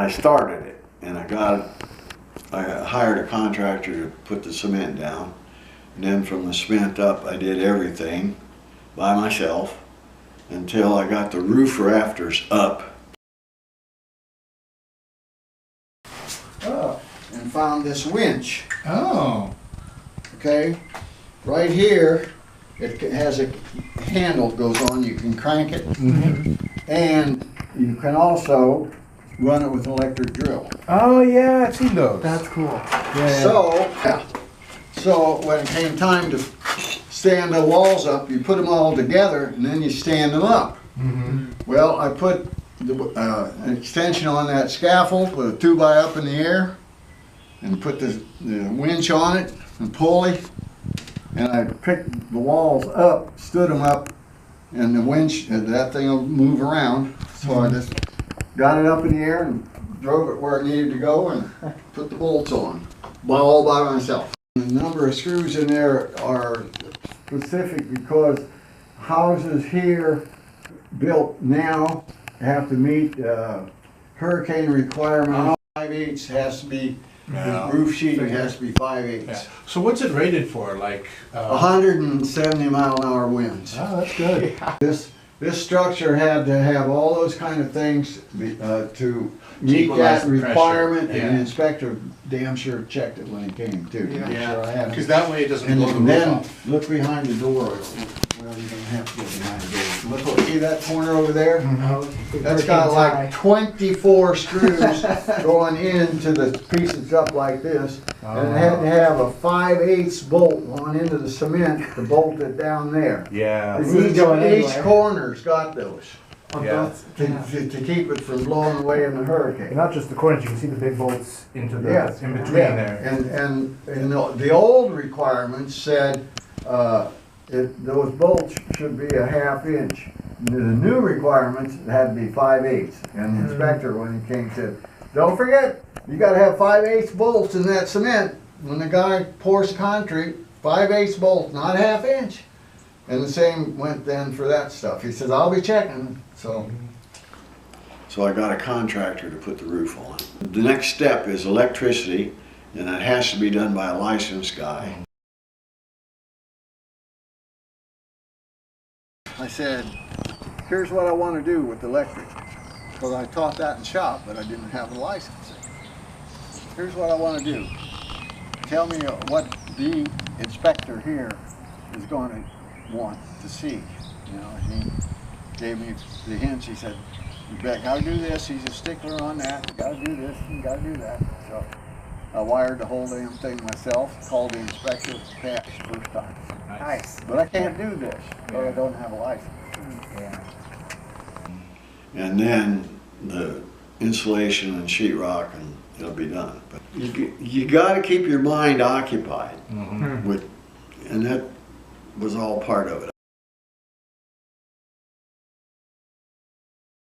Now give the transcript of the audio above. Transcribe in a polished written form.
started it, and I hired a contractor to put the cement down. And then from the cement up, I did everything by myself until I got the roof rafters up. And found this winch. Oh. Okay, right here, it has a handle that goes on. You can crank it, and you can also run it with an electric drill. Oh yeah, I've seen those. That's cool. Yeah. So when it came time to stand the walls up, you put them all together, and then you stand them up. Well, I put an extension on that scaffold, put a 2x up in the air, and put the winch on it and pulley, and I picked the walls up, stood them up, and the winch, that thing will move around. So I just got it up in the air and drove it where it needed to go and put the bolts on, all by myself. The number of screws in there are specific because houses here built now have to meet hurricane requirements. 5/8 has to be, the roof sheeting has to be 5/8. Yeah. So what's it rated for? Like 170 mile-an-hour winds. Oh, that's good. This structure had to have all those kind of things to meet equalize that the pressure. requirement, and Yeah. the inspector damn sure checked it when he came too. to make sure I had it. Because that way it doesn't blow the And roof then off. look behind the door. Well, you don't have to go behind the door. Look, see that corner over there? That's got like 24 screws going into the pieces up like this. And it had to have a 5/8 bolt going into the cement to bolt it down there. Yeah. And each corner's got those Yeah. to keep it from blowing away in the hurricane. Not just the corners, you can see the big bolts into the in between Yeah. there. And the old requirements said those bolts should be a 1/2 inch. The new requirements had to be 5/8. And the inspector, when he came, said, "Don't forget, you got to have 5/8 bolts in that cement. When the guy pours concrete, 5/8 bolts, not 1/2 inch." And the same went then for that stuff. He says, "I'll be checking." So I got a contractor to put the roof on. The next step is electricity, and it has to be done by a licensed guy. I said, "Here's what I want to do with electric." Because I taught that in shop, but I didn't have a license. Here's what I want to do. Tell me what the inspector here is going to want to see. You know, he gave me the hints. He said, "You gotta do this." He's a stickler on that. You gotta do this. You gotta do that. So I wired the whole damn thing myself. Called the inspector. Passed first time. Nice. But I can't do this because I don't have a license. Yeah. And then the insulation and sheetrock, and it'll be done. But you got to keep your mind occupied with, and that was all part of it.